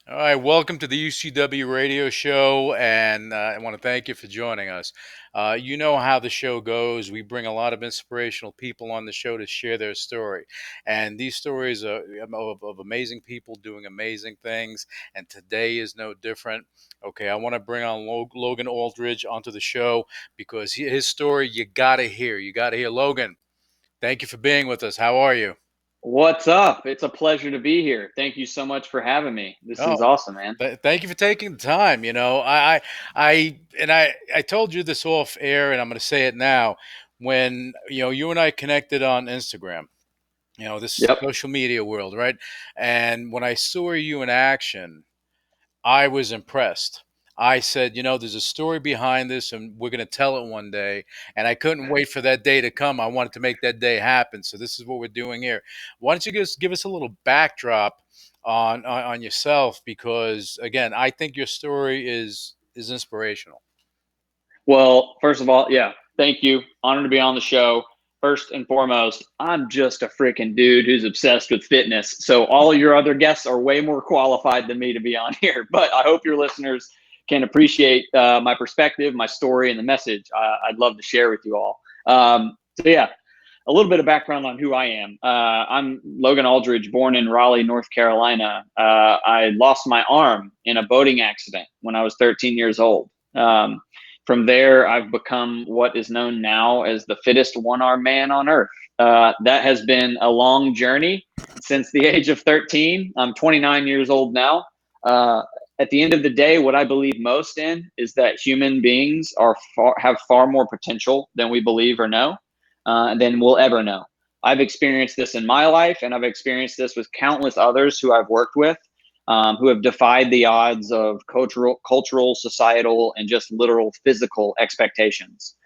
All right, welcome to the UCW Radio Show, and I want to thank you for joining us. You know how the show goes. We bring a lot of inspirational people on the show to share their story, and these stories are of amazing people doing amazing things. And today is no different. Okay, I want to bring on Logan Aldridge onto the show because his story you got to hear. You got to hear. Logan, thank you for being with us. How are you? What's up? It's a pleasure to be here. Thank you so much for having me. This is Oh, awesome, man. thank you for taking the time. I told you this off air, and I'm going to say it now. When you and I connected on Instagram, this Yep. social media world, right? And when I saw you in action, I was impressed. I said, there's a story behind this, and we're going to tell it one day. And I couldn't wait for that day to come. I wanted to make that day happen. So this is what we're doing here. Why don't you just give us a little backdrop on yourself? Because again, I think your story is inspirational. Well, first of all, yeah, thank you. Honored to be on the show. First and foremost, I'm just a freaking dude who's obsessed with fitness. So all your other guests are way more qualified than me to be on here. But I hope your listeners can appreciate my perspective, my story, and the message I'd love to share with you all. So yeah, a little bit of background on who I am. I'm Logan Aldridge, born in Raleigh, North Carolina. I lost my arm in a boating accident when I was 13 years old. From there, I've become what is known now as the fittest one-armed man on earth. That has been a long journey since the age of 13. I'm 29 years old now. At the end of the day, what I believe most in is that human beings have far more potential than we believe or know, than we'll ever know. I've experienced this in my life, and I've experienced this with countless others who I've worked with, who have defied the odds of cultural, societal, and just literal physical expectations.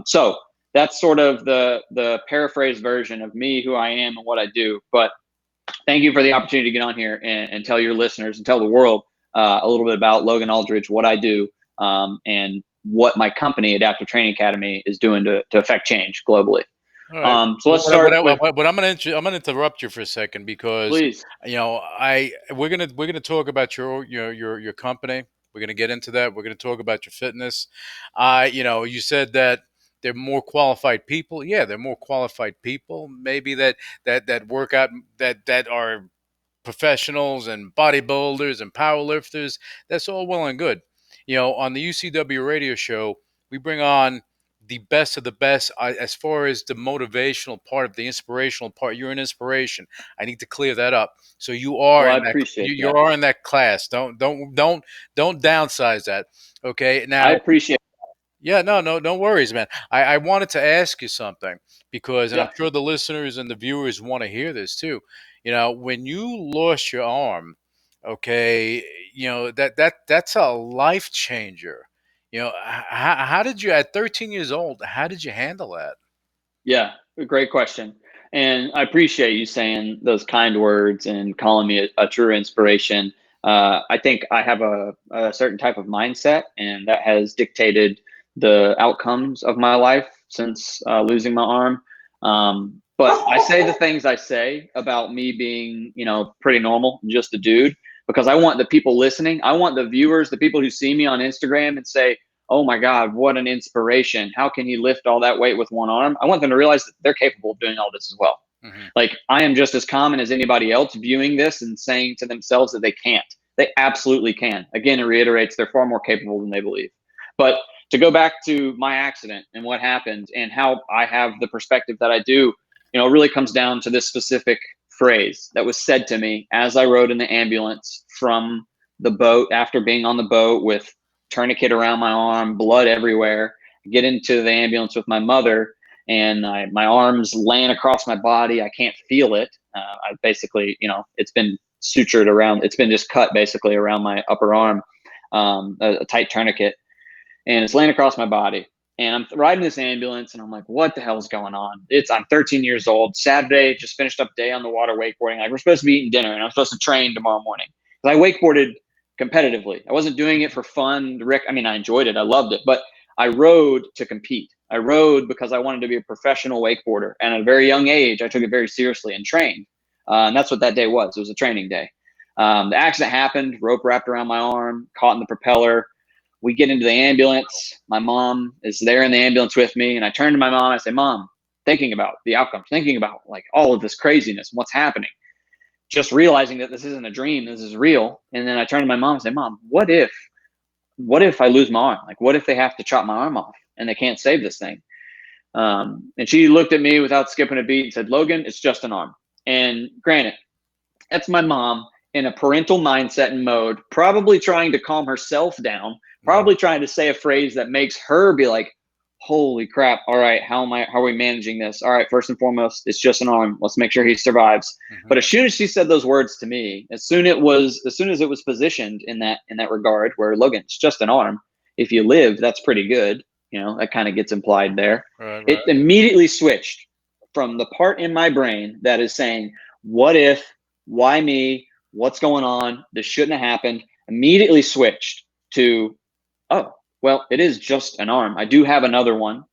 So that's sort of the paraphrased version of me, who I am, and what I do. But thank you for the opportunity to get on here and tell your listeners and tell the world a little bit about Logan Aldridge, what I do, and what my company, Adaptive Training Academy, is doing to affect change globally. All right. So let's start with, But I'm gonna interrupt you for a second because please. I we're gonna talk about your company. We're gonna get into that. We're gonna talk about your fitness. You said that they're more qualified people. Yeah, they're more qualified people. Maybe that work out that are professionals and bodybuilders and powerlifters. That's all well and good. On the UCW radio show, we bring on the best of the best as far as the motivational part of the inspirational part. You're an inspiration. I need to clear that up. So you are Well, I in that appreciate you that. are in that class. Don't downsize that. Okay. I Now, appreciate. yeah, no worries, man. I wanted to ask you something because, and I'm Yeah. sure the listeners and the viewers want to hear this too. When you lost your arm, okay, that's a life changer. How did you at 13 years old? How did you handle that? Yeah, great question. And I appreciate you saying those kind words and calling me a true inspiration. I think I have a certain type of mindset, and that has dictated the outcomes of my life since losing my arm. But I say the things I say about me being, pretty normal, just a dude, because I want the people listening, I want the viewers, the people who see me on Instagram and say, oh my God, what an inspiration. How can he lift all that weight with one arm? I want them to realize that they're capable of doing all this as well. Hmm. Like, I am just as common as anybody else viewing this and saying to themselves that they can't. They absolutely can. Again, it reiterates they're far more capable than they believe. But to go back to my accident and what happened and how I have the perspective that I do, it really comes down to this specific phrase that was said to me as I rode in the ambulance from the boat after being on the boat with tourniquet around my arm, blood everywhere. Get into the ambulance with my mother, and my arm's laying across my body. I can't feel it. I basically, it's been sutured around. It's been just cut basically around my upper arm, a tight tourniquet, and it's laying across my body. And I'm riding this ambulance, and I'm like, what the hell is going on? I'm 13 years old. Saturday, just finished up day on the water wakeboarding. Like, we're supposed to be eating dinner, and I'm supposed to train tomorrow morning. I wakeboarded competitively. I wasn't doing it for fun. I mean, I enjoyed it. I loved it, but I rode to compete. I rode because I wanted to be a professional wakeboarder. And at a very young age, I took it very seriously and trained. And that's what that day was. It was a training day. The accident happened, rope wrapped around my arm, caught in the propeller. We get into the ambulance. My mom is there in the ambulance with me. And I turn to my mom. I say, Mom, thinking about the outcome, thinking about like all of this craziness, what's happening, just realizing that this isn't a dream, this is real. And then I turn to my mom and say, Mom, what if I lose my arm? Like, what if they have to chop my arm off and they can't save this thing? And she looked at me without skipping a beat and said, Logan, it's just an arm. And granted, that's my mom in a parental mindset and mode, probably trying to calm herself down, probably trying to say a phrase that makes her be like, holy crap. All right. How are we managing this? All right. First and foremost, it's just an arm. Let's make sure he survives. But as soon as she said those words to me, as soon as it was positioned in that regard where, Logan, it's just an arm. If you live, that's pretty good. That kind of gets implied there. Right. It immediately switched from the part in my brain that is saying, what if, why me, what's going on, this shouldn't have happened, immediately switched to, oh, well, it is just an arm. I do have another one.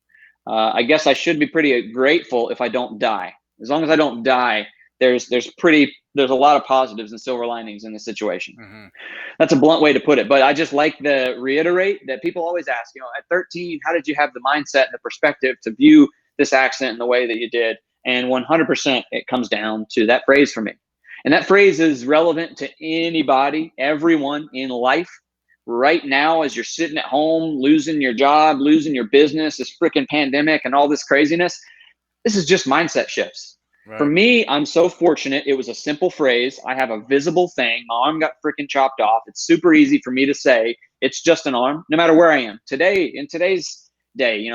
I guess I should be pretty grateful if I don't die. As long as I don't die, there's a lot of positives and silver linings in the situation. That's a blunt way to put it, but I just like to reiterate that people always ask, at 13, how did you have the mindset and the perspective to view this accident in the way that you did? And 100% it comes down to that phrase for me. And that phrase is relevant to anybody, everyone in life. Right now, as you're sitting at home, losing your job, losing your business, this freaking pandemic and all this craziness, this is just mindset shifts. Right. For me, I'm so fortunate. It was a simple phrase. I have a visible thing. My arm got freaking chopped off. It's super easy for me to say it's just an arm, no matter where I am. Today, in today's day,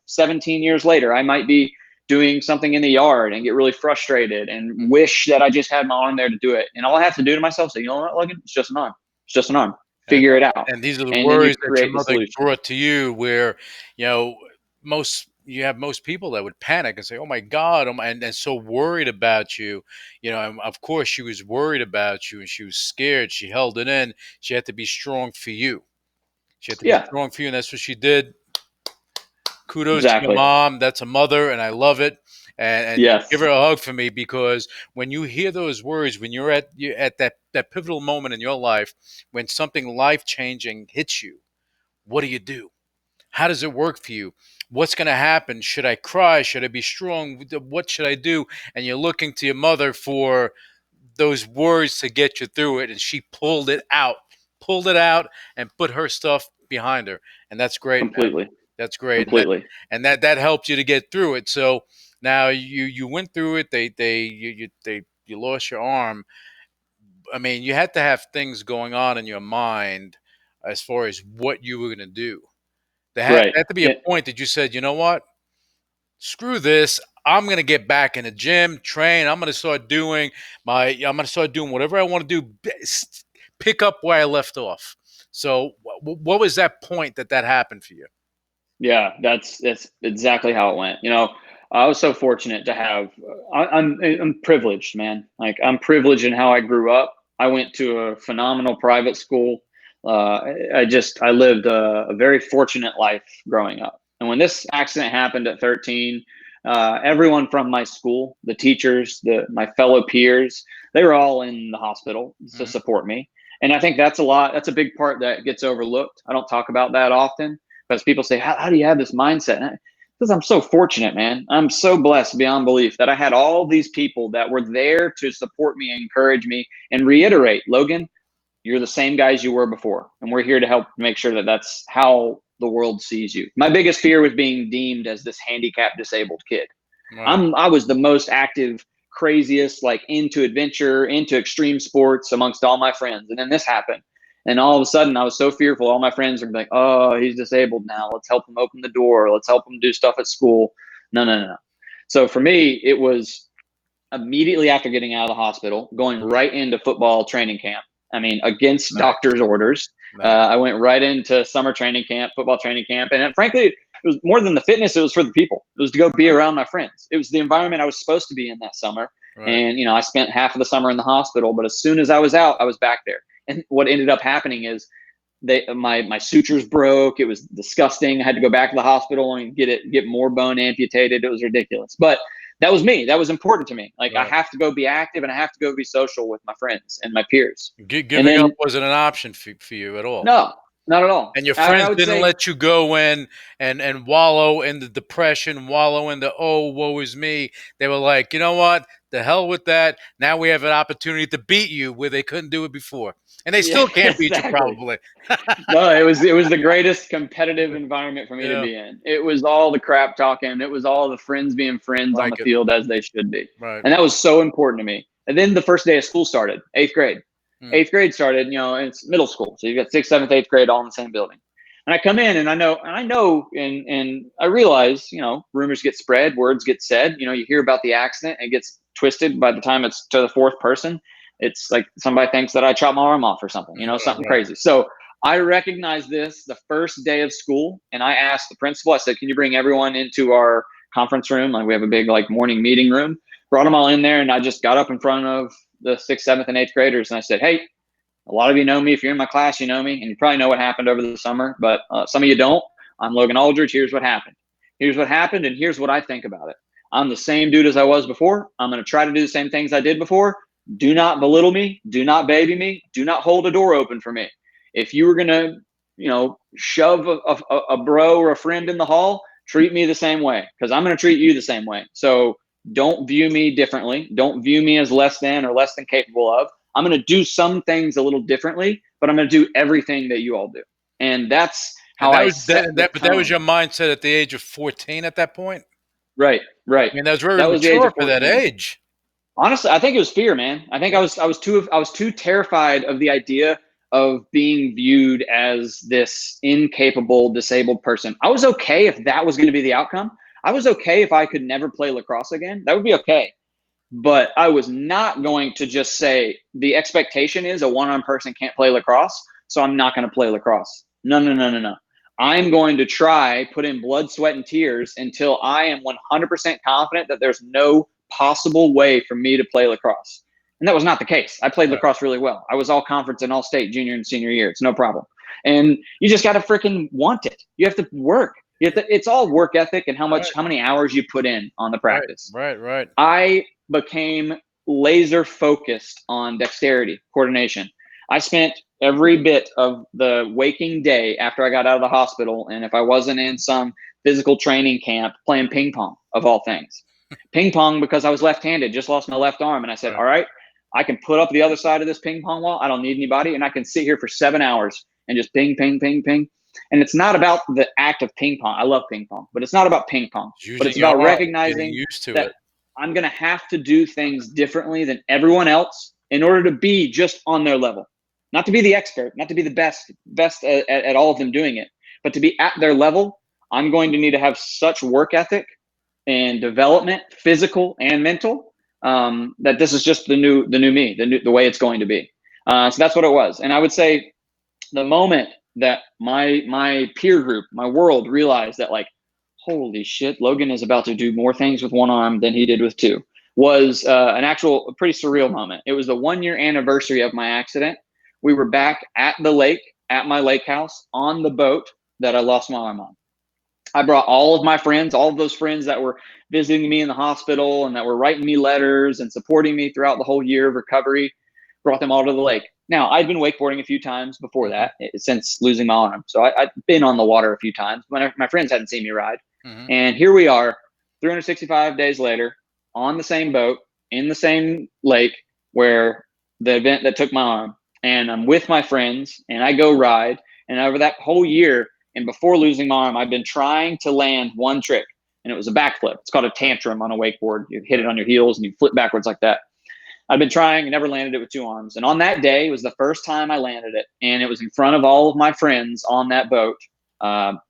17 years later, I might be doing something in the yard and get really frustrated and wish that I just had my arm there to do it. And all I have to do to myself, say, you know what, Logan, it's just an arm. It's just an arm. Figure it out. And these are the worries that your mother brought to you, where you have most people that would panic and say, "Oh my God," and so worried about you. And of course, she was worried about you, and she was scared. She held it in. She had to be strong for you. She had to be strong for you, and that's what she did. Kudos to your mom. That's a mother, and I love it. And yes. Give her a hug for me, because when you hear those words, when you're at that pivotal moment in your life, when something life-changing hits you, what do you do? How does it work for you? What's going to happen? Should I cry? Should I be strong? What should I do? And you're looking to your mother for those words to get you through it, and she pulled it out, and put her stuff behind her, and that's great. Completely. Man. That's great. Completely. And that helped you to get through it. So now you went through it. You lost your arm. I mean, you had to have things going on in your mind as far as what you were going to do. There had to be a point that you said, you know what? Screw this. I'm going to get back in the gym, train. I'm going to start doing whatever I want to do. Pick up where I left off. So what was that point that happened for you? Yeah, that's exactly how it went. I was so fortunate to have, I'm privileged, man. Like, I'm privileged in how I grew up. I went to a phenomenal private school. I lived a very fortunate life growing up. And when this accident happened at 13, everyone from my school, the teachers, my fellow peers, they were all in the hospital to support me. And I think that's a big part that gets overlooked. I don't talk about that often, because people say, how do you have this mindset? Because I'm so fortunate, man. I'm so blessed beyond belief that I had all these people that were there to support me, encourage me, and reiterate, Logan, you're the same guys you were before. And we're here to help make sure that that's how the world sees you. My biggest fear was being deemed as this handicapped, disabled kid. Wow. I was the most active, craziest, like into adventure, into extreme sports amongst all my friends. And then this happened. And all of a sudden, I was so fearful. All my friends are like, oh, he's disabled now. Let's help him open the door. Let's help him do stuff at school. No. So for me, it was immediately after getting out of the hospital, going right into football training camp. I mean, against doctor's orders. I went right into summer training camp, football training camp. And frankly, it was more than the fitness. It was for the people. It was to go be around my friends. It was the environment I was supposed to be in that summer. Right. And, I spent half of the summer in the hospital. But as soon as I was out, I was back there. And what ended up happening is my sutures broke. It was disgusting. I had to go back to the hospital and get more bone amputated. It was ridiculous. But that was me. That was important to me. Like, I Right. have to go be active and I have to go be social with my friends and my peers. And Giving up then, wasn't an option for you at all. no, not at all. And your I friends would didn't say, let you go in and wallow in the depression, wallow in the, oh, woe is me. They were like, you know what? The hell with that. Now we have an opportunity to beat you where they couldn't do it before. And they yeah, still can't beat you exactly. probably. No, it was the greatest competitive environment for me to Yeah. be in. It was all the crap talking. It was all the friends being friends on the Like it. field as they should be. Right. And that was so important to me. And then the first day of school started, eighth grade. Mm. Eighth grade started, and it's middle school. So you got sixth, seventh, eighth grade all in the same building. And I come in and I know, and I realize, rumors get spread, words get said. You hear about the accident, it gets twisted by the time it's to the fourth person. It's like somebody thinks that I chopped my arm off or something, something Right. crazy. So I recognized this the first day of school, and I asked the principal, I said, can you bring everyone into our conference room? Like, we have a big morning meeting room. Brought them all in there, and I just got up in front of the sixth, seventh, and eighth graders, and I said, hey, a lot of you know me. If you're in my class, you know me, and you probably know what happened over the summer, but some of you don't. I'm Logan Aldridge. Here's what happened. Here's what happened, and here's what I think about it. I'm the same dude as I was before. I'm going to try to do the same things I did before. Do not belittle me. Do not baby me. Do not hold a door open for me. If you were going to, shove a bro or a friend in the hall, treat me the same way, because I'm going to treat you the same way. So don't view me differently. Don't view me as less than or less than capable of. I'm going to do some things a little differently, but I'm going to do everything that you all do. And that's And how that I was set that, the that but that was tone. your mindset at the age of 14 at that point? Right, right. I mean, that was very That was the age mature of for that 14. age. Honestly, I think it was fear, man. I think I was too terrified of the idea of being viewed as this incapable, disabled person. I was okay if that was going to be the outcome. I was okay if I could never play lacrosse again. That would be okay. But I was not going to just say the expectation is a one-armed person can't play lacrosse, so I'm not going to play lacrosse. No, no, no, no, no. I'm going to try, put in blood, sweat, and tears until I am 100% confident that there's no possible way for me to play lacrosse. And that was not the case. I played Right. lacrosse really well. I was all conference and all state junior and senior year. It's no problem. And you just got to freaking want it. You have to work. It's all work ethic and how many hours you put in on the Right. practice. Right. I became laser focused on dexterity, coordination. I spent every bit of the waking day after I got out of the hospital, and if I wasn't in some physical training camp, playing ping pong, of all things. Ping pong, because I was left-handed, just lost my left arm, and I said, Right. all right, I can put up the other side of this ping pong wall. I don't need anybody, and I can sit here for 7 hours and just ping, ping, ping, ping. And it's not about the act of ping pong. I love ping pong, but it's not about ping pong. But Using it's your about arm, getting recognizing used to that it. I'm going to have to do things differently than everyone else in order to be just on their level. Not to be the expert, not to be the best at all of them doing it, but to be at their level. I'm going to need to have such work ethic and development, physical and mental, that this is just the new me, the way it's going to be. So that's what it was. And I would say the moment that my peer group, my world realized that, like, holy shit, Logan is about to do more things with one arm than he did with two, was a pretty surreal moment. It was the 1 year anniversary of my accident. We were back at the lake, at my lake house, on the boat that I lost my arm on. I brought all of my friends, all of those friends that were visiting me in the hospital and that were writing me letters and supporting me throughout the whole year of recovery, brought them all to the lake. Now, I'd been wakeboarding a few times before Mhm. that, since losing my arm. So I'd been on the water a few times. My friends hadn't seen me ride. Mhm. And here we are, 365 days later, on the same boat, in the same lake where the event that took my arm. And I'm with my friends, and I go ride. And over that whole year, and before losing my arm, I've been trying to land one trick, and it was a backflip. It's called a tantrum on a wakeboard. You hit it on your heels, and you flip backwards like that. I've been trying and never landed it with two arms. And on that day, it was the first time I landed it. And it was in front of all of my friends on that boat,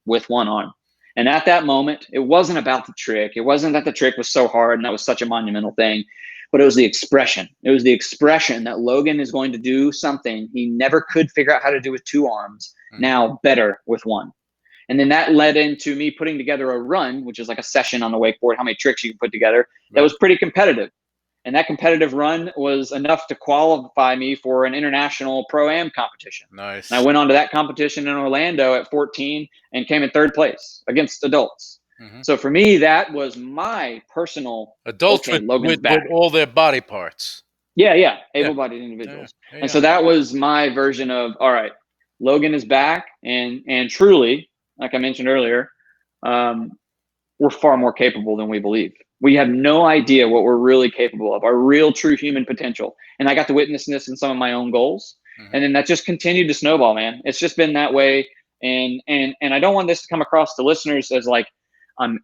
with one arm. And at that moment, it wasn't about the trick. It wasn't that the trick was so hard and that was such a monumental thing, but it was the expression. It was the expression that Logan is going to do something he never could figure out how to do with two arms, Mhm. now better with one. And then that led into me putting together a run, which is like a session on the wakeboard, how many tricks you can put together. That Right. was pretty competitive. And that competitive run was enough to qualify me for an international pro-am competition. And I Nice. went on to that competition in Orlando at 14 and came in third place against adults. So for me, that was my personal, Adults okay, Logan's with back. all their body parts. Yeah. Yeah. Able-bodied Yeah. individuals. Yeah. And so that was my version of, all right, Logan is back. And truly, like I mentioned earlier, we're far more capable than we believe. We have no idea what we're really capable of, our real true human potential. And I got to witness this in some of my own goals. And then that just continued to snowball, man. It's just been that way. And I don't want this to come across to listeners as like I'm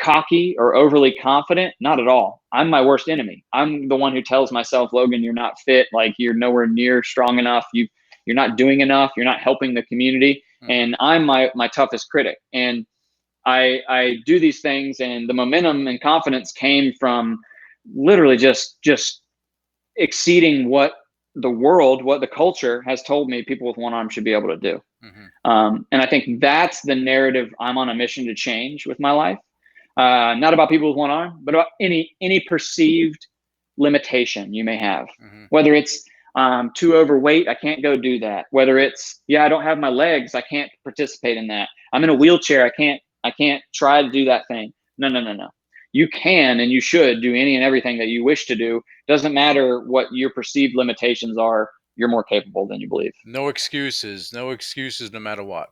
cocky or overly confident. Not at all. I'm my worst enemy. I'm the one who tells myself, Logan, you're not fit. Like you're nowhere near strong enough. You're not doing enough. You're not helping the community. And I'm my toughest critic. And I do these things, and the momentum and confidence came from literally just exceeding what the culture has told me people with one arm should be able to do. And I think that's the narrative I'm on a mission to change with my life. Not about people with one arm, but about any perceived limitation you may have, whether it's too overweight, I can't go do that. Whether it's, I don't have my legs, I can't participate in that. I'm in a wheelchair, I can't try to do that thing. No. You can and you should do any and everything that you wish to do. Doesn't matter what your perceived limitations are. You're more capable than you believe. No excuses. No excuses, no matter what.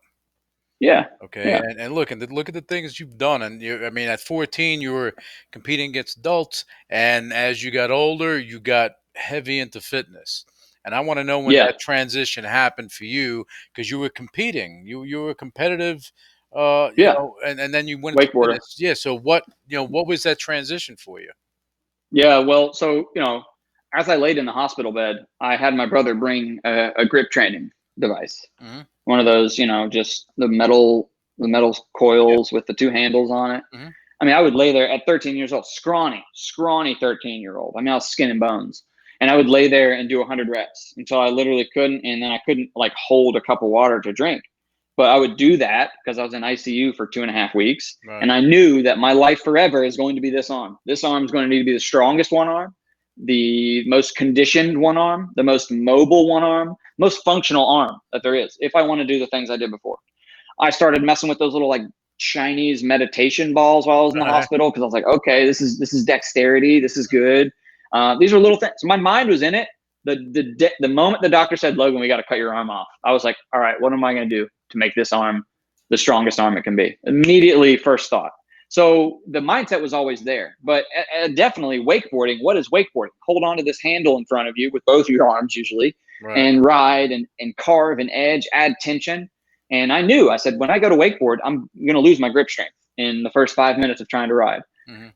Yeah. Okay, Yeah. and look at the things you've done, and I mean, at 14, you were competing against adults, and as you got older, you got heavy into fitness. And I want to know when Yeah. that transition happened for you, because you were competing, you were competitive, Yeah. and then you went into Wakeboarder. fitness. Yeah. So what was that transition for you? Yeah. Well, so, as I laid in the hospital bed, I had my brother bring a grip training device. One of those, just the metal Yeah. coils with the two handles on it. I mean, I would lay there at 13 years old, scrawny 13-year-old. I mean, I was skin and bones. And I would lay there and do 100 reps until I literally couldn't. And then I couldn't like hold a cup of water to drink. But I would do that because I was in ICU for 2.5 weeks. Right. And I knew that my life forever is going to be this arm. This arm is going to need to be the strongest one arm, the most conditioned one arm, the most mobile one arm, most functional arm that there is, if I want to do the things I did before. I started messing with those little like Chinese meditation balls while I was in the hospital because I was like, okay, this is dexterity. This is good. These are little things. So my mind was in it. The moment the doctor said, Logan, we got to cut your arm off, I was like, all right, what am I going to do to make this arm the strongest arm it can be? Immediately, first thought. So the mindset was always there. But definitely wakeboarding. What is wakeboarding? Hold on to this handle in front of you with both your arms usually, and ride and carve and edge, add tension. And I knew, I said, when I go to wakeboard, I'm going to lose my grip strength in the first 5 minutes of trying to ride.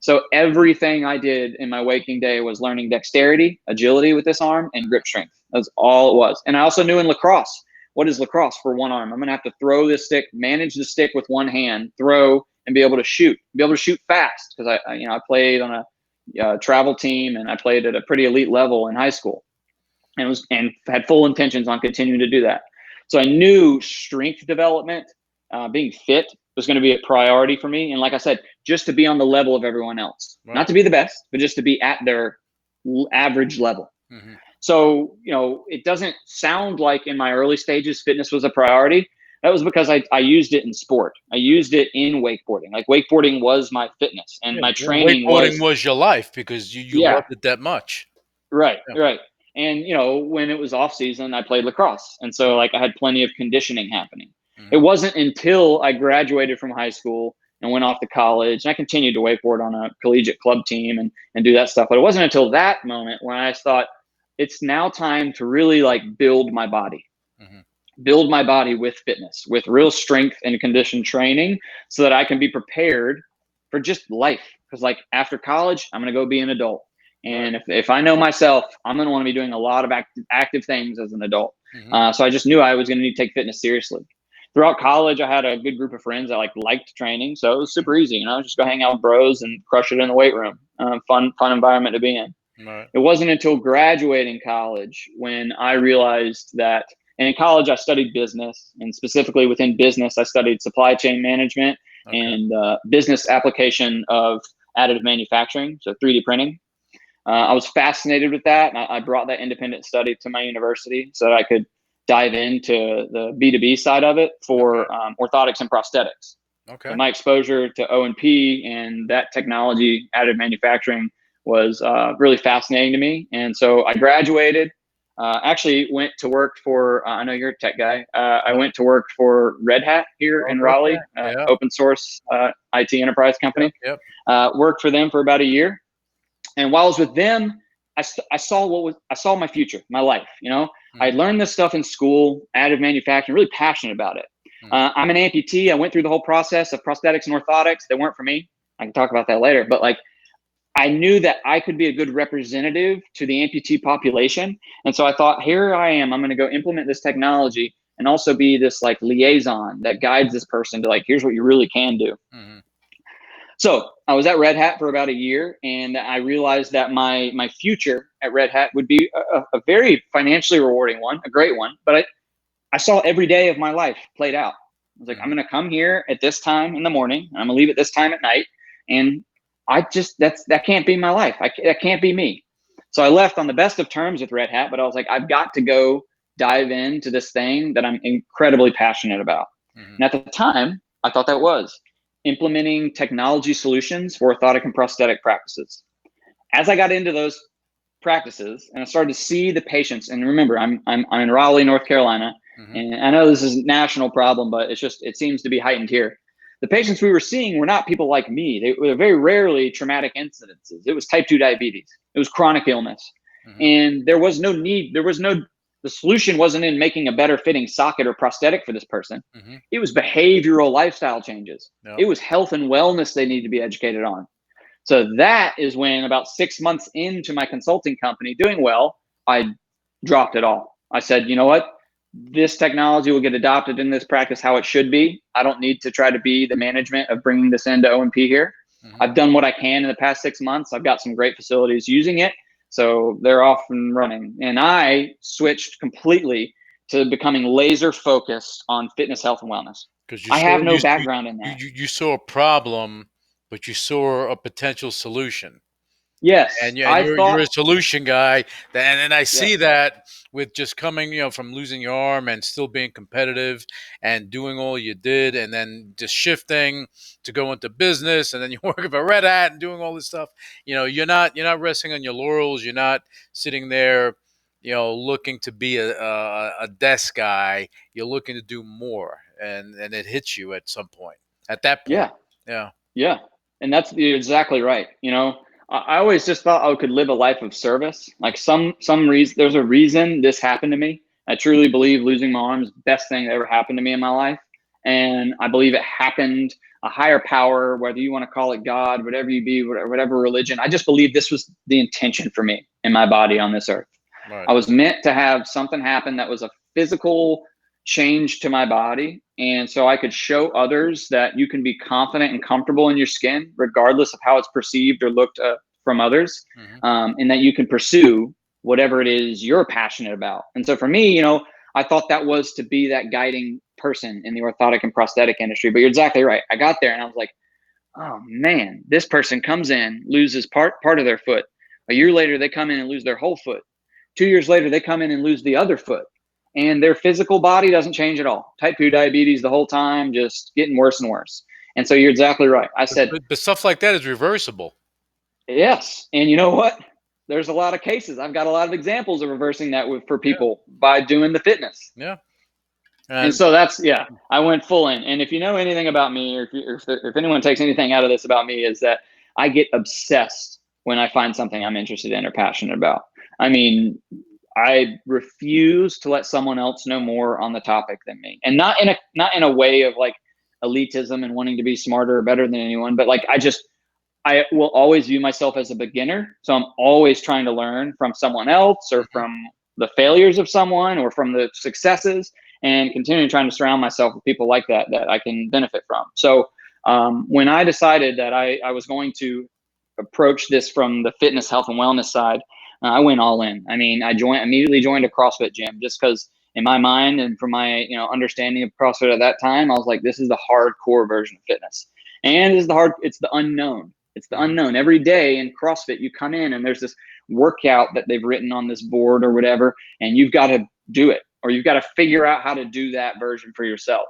So everything I did in my waking day was learning dexterity, agility with this arm, and grip strength. That's all it was. And I also knew in lacrosse, what is lacrosse for one arm? I'm going to have to throw this stick, manage the stick with one hand, throw, and be able to shoot fast. Because I played on a travel team, and I played at a pretty elite level in high school, and had full intentions on continuing to do that. So I knew strength development, being fit was going to be a priority for me. And like I said, just to be on the level of everyone else, not to be the best, but just to be at their average level. So, it doesn't sound like in my early stages, fitness was a priority. That was because I used it in sport. I used it in wakeboarding. Like wakeboarding was my fitness, and my training wakeboarding was your life because you loved it that much. Right. And when it was off season, I played lacrosse, and so like I had plenty of conditioning happening. It wasn't until I graduated from high school and went off to college, and I continued to wakeboard on a collegiate club team and do that stuff. But it wasn't until that moment when I thought it's now time to really like build my body with fitness, with real strength and condition training, so that I can be prepared for just life. Because like after college, I'm going to go be an adult. And if I know myself, I'm going to want to be doing a lot of active things as an adult. So I just knew I was going to need to take fitness seriously. Throughout college, I had a good group of friends that liked training. So it was super easy, just go hang out with bros and crush it in the weight room. Fun environment to be in. It wasn't until graduating college when I realized that, and in college I studied business, and specifically within business, I studied supply chain management and business application of additive manufacturing, so 3D printing. I was fascinated with that, and I brought that independent study to my university so that I could dive into the B2B side of it for orthotics and prosthetics. Okay. And my exposure to O&P and that technology, additive manufacturing, was really fascinating to me. And so I graduated. Actually went to work for, I know you're a tech guy. I Yep. went to work for Red Hat here Oh, in okay. Raleigh, Yeah. open source IT enterprise Yep. company. Yep. Worked for them for about a year. And while I was with them, I saw my future, my life. I Mm-hmm. learned this stuff in school, additive manufacturing, really passionate about it. Mm-hmm. I'm an amputee. I went through the whole process of prosthetics and orthotics. They weren't for me. I can talk about that later. But like, I knew that I could be a good representative to the amputee population. And so I thought, here I am. I'm going to go implement this technology and also be this like liaison that guides this person to like, here's what you really can do. Mm-hmm. So I was at Red Hat for about a year, and I realized that my future at Red Hat would be a very financially rewarding one, a great one. But I saw every day of my life played out. I was like, I'm Mm-hmm. going to come here at this time in the morning, and I'm going to leave at this time at night. And that can't be my life. That can't be me. So I left on the best of terms with Red Hat, but I was like, I've got to go dive into this thing that I'm incredibly passionate about. Mm-hmm. And at the time, I thought that was implementing technology solutions for orthotic and prosthetic practices. As I got into those practices and I started to see the patients, and remember, I'm in Raleigh, North Carolina, Mm-hmm. and I know this is a national problem, but it seems to be heightened here. The patients we were seeing were not people like me. They were very rarely traumatic incidences. It was type 2 diabetes. It was chronic illness. Mm-hmm. And there was no need, the solution wasn't in making a better fitting socket or prosthetic for this person. Mm-hmm. It was behavioral lifestyle changes. Yep. It was health and wellness they need to be educated on. So that is when, about 6 months into my consulting company doing well, I dropped it all. I said, you know what? This technology will get adopted in this practice how it should be. I don't need to try to be the management of bringing this into O&P here. Mm-hmm. I've done what I can in the past 6 months. I've got some great facilities using it. So they're off and running. And I switched completely to becoming laser focused on fitness, health, and wellness. Because I have no background in that. you saw a problem, but you saw a potential solution. Yes, And yeah, and I you're thought, a solution guy, and I see yes, that with just coming, from losing your arm and still being competitive and doing all you did, and then just shifting to go into business, and then you're working for Red Hat and doing all this stuff. You're not resting on your laurels. You're not sitting there, looking to be a desk guy. You're looking to do more, and it hits you at some point. At that point, yeah, yeah. yeah. And you're exactly right. I always just thought I could live a life of service. Like some reason, there's a reason this happened to me. I truly believe losing my arm is the best thing that ever happened to me in my life. And I believe it happened, a higher power, whether you want to call it God, whatever you be, whatever religion. I just believe this was the intention for me in my body on this earth. Right. I was meant to have something happen that was a physical change to my body. And so I could show others that you can be confident and comfortable in your skin, regardless of how it's perceived or looked from others, Mm-hmm. and that you can pursue whatever it is you're passionate about. And so for me, I thought that was to be that guiding person in the orthotic and prosthetic industry. But you're exactly right. I got there and I was like, oh man, this person comes in, loses part of their foot. A year later, they come in and lose their whole foot. 2 years later, they come in and lose the other foot. And their physical body doesn't change at all. Type 2 diabetes the whole time, just getting worse and worse. And so you're exactly right. I said, But stuff like that is reversible. yes. And you know what? There's a lot of cases. I've got a lot of examples of reversing that for Yeah. people by doing the fitness. Yeah. And so I went full in. And if you know anything about me, or if anyone takes anything out of this about me, is that I get obsessed when I find something I'm interested in or passionate about. I mean, I refuse to let someone else know more on the topic than me, and not in a way of like elitism and wanting to be smarter or better than anyone, but like I will always view myself as a beginner. So I'm always trying to learn from someone else or Mhm. from the failures of someone or from the successes, and continuing trying to surround myself with people like that I can benefit from. So when I decided that I was going to approach this from the fitness, health, and wellness side, I went all in. I mean, I immediately joined a CrossFit gym just because in my mind and from my understanding of CrossFit at that time, I was like, this is the hardcore version of fitness. And it's the unknown. It's the Mhm. unknown. Every day in CrossFit, you come in and there's this workout that they've written on this board or whatever, and you've got to do it, or you've got to figure out how to do that version for yourself.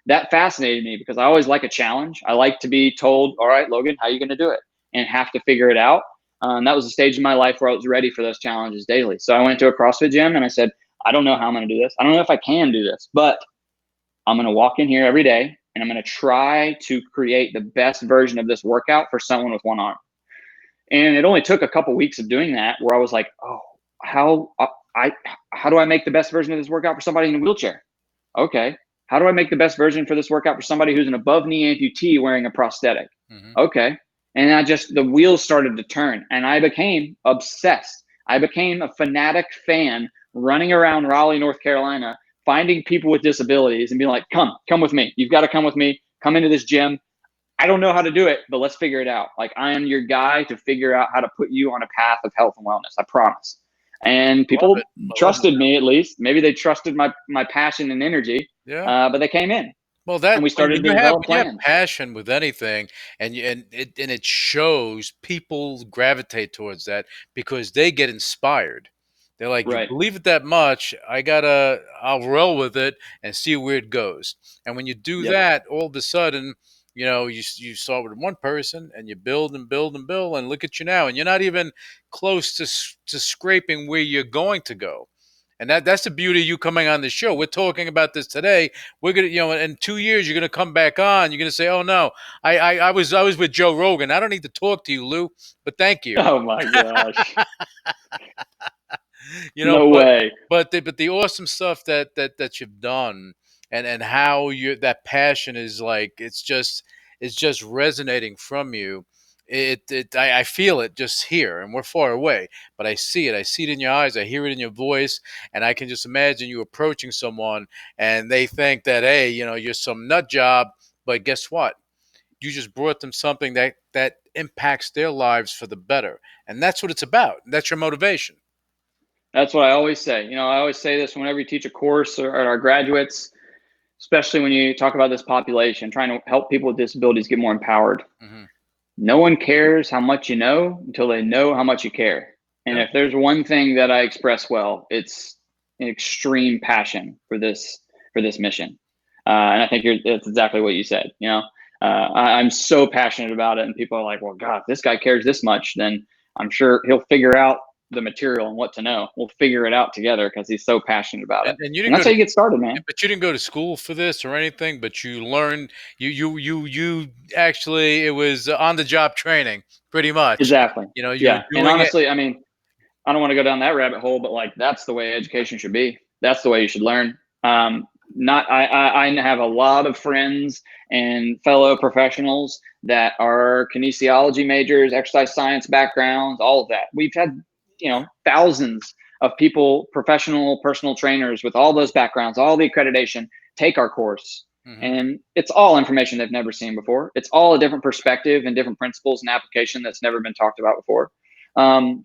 that fascinated me because I always like a challenge. I like to be told, all right, Logan, how are you going to do it? And have to figure it out. That was a stage in my life where I was ready for those challenges daily. So I went to a CrossFit gym and I said, I don't know how I'm going to do this. I don't know if I can do this, but I'm going to walk in here every day and I'm going to try to create the best version of this workout for someone with one arm. And it only took a couple weeks of doing that where I was like, oh, how do I make the best version of this workout for somebody in a wheelchair? Okay. How do I make the best version for this workout for somebody who's an above knee amputee wearing a prosthetic? Mm-hmm. Okay. And the wheels started to turn and I became obsessed. I became a fanatic fan running around Raleigh, North Carolina, finding people with disabilities and being like, come with me. You've got to come with me. Come into this gym. I don't know how to do it, but let's figure it out. Like, I am your guy to figure out how to put you on a path of health and wellness. I promise. And people trusted me, at least. Maybe they trusted my passion and energy. Yeah. But they came in. Well, that and we started to develop plans. You have passion with anything, and it shows. People gravitate towards that because they get inspired. They're like, right. You believe it that much, I'll roll with it and see where it goes. And when you do that, all of a sudden, you start with one person and you build and build and build, and look at you now, and you're not even close to scraping where you're going to go. And that's the beauty of you coming on the show. We're talking about this today. We're gonna, in 2 years, you're gonna come back on. You're gonna say, "Oh no, I was with Joe Rogan. I don't need to talk to you, Lou, but thank you." Oh my gosh. No way. But the awesome stuff that you've done, and how that passion is like, it's just resonating from you. I feel it just here, and we're far away, but I see it in your eyes, I hear it in your voice, and I can just imagine you approaching someone and they think that, hey, you're some nut job, but guess what? You just brought them something that impacts their lives for the better, and that's what it's about. That's your motivation. That's what I always say. I always say this whenever you teach a course or our graduates, especially when you talk about this population, trying to help people with disabilities get more empowered. Mm-hmm. No one cares how much you know until they know how much you care. And if there's one thing that I express well, it's an extreme passion for this mission. And I think that's exactly what you said. I'm so passionate about it, and people are like, well, God, if this guy cares this much, then I'm sure he'll figure out the material and what to know. We'll figure it out together because he's so passionate about it. And that's how you get started, man. But you didn't go to school for this or anything, but you learned, you actually, it was on the job training pretty much. Exactly. And honestly, I mean, I don't want to go down that rabbit hole, but like, that's the way education should be. That's the way you should learn. I have a lot of friends and fellow professionals that are kinesiology majors, exercise science backgrounds, all of that. We've had, thousands of people, professional personal trainers with all those backgrounds, all the accreditation, take our course. Mm-hmm. And it's all information they've never seen before. It's all a different perspective and different principles and application that's never been talked about before.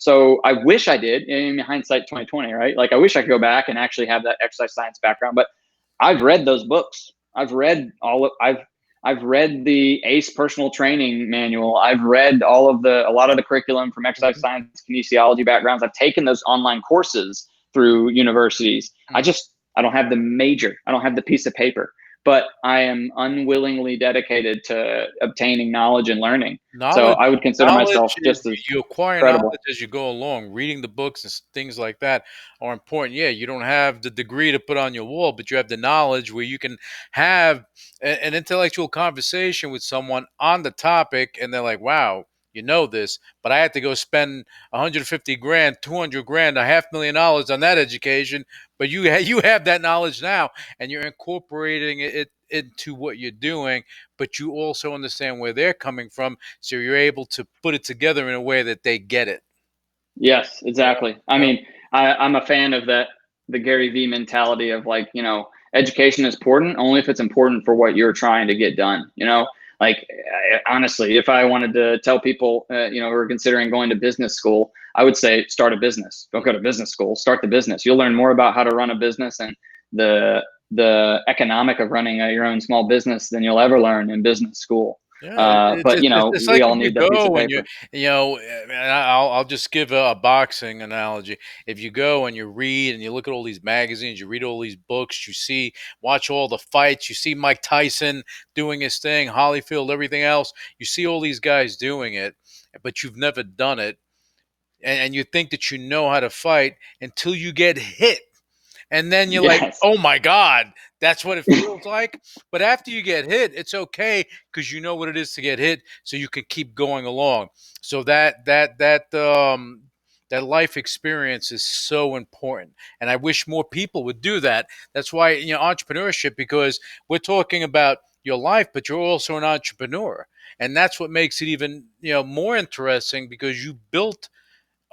So I wish I did, in hindsight 2020, right? Like, I wish I could go back and actually have that exercise science background, but I've read those books. I've read the ACE personal training manual. I've read a lot of the curriculum from exercise science, kinesiology backgrounds. I've taken those online courses through universities. I don't have the major. I don't have the piece of paper, but I am unwillingly dedicated to obtaining knowledge and learning. So I would consider myself just as you acquire incredible. Knowledge as you go along. Reading the books and things like that are important. Yeah, you don't have the degree to put on your wall, but you have the knowledge where you can have an intellectual conversation with someone on the topic, and they're like, wow, you know this, but I had to go spend 150 grand, 200 grand, $500,000 on that education. But you have that knowledge now, and you're incorporating it into what you're doing, but you also understand where they're coming from, so you're able to put it together in a way that they get it. Yes, exactly. I mean, I'm a fan of the Gary Vee mentality of, like, education is important only if it's important for what you're trying to get done. Like, honestly, if I wanted to tell people, who are considering going to business school, I would say start a business. Don't go to business school. Start the business. You'll learn more about how to run a business and the economic of running your own small business than you'll ever learn in business school. Yeah, But it's we like all if you need that piece of go and paper. and I'll just give a boxing analogy. If you go and you read and you look at all these magazines, you read all these books, watch all the fights, you see Mike Tyson doing his thing, Holyfield, everything else, you see all these guys doing it, but you've never done it, and you think that you know how to fight until you get hit. And then you're like, Yes. oh my God, that's what it feels like. But after you get hit, it's okay because you know what it is to get hit, so you can keep going along. So that life experience is so important, and I wish more people would do that. That's why entrepreneurship, because we're talking about your life, but you're also an entrepreneur, and that's what makes it even more interesting because you built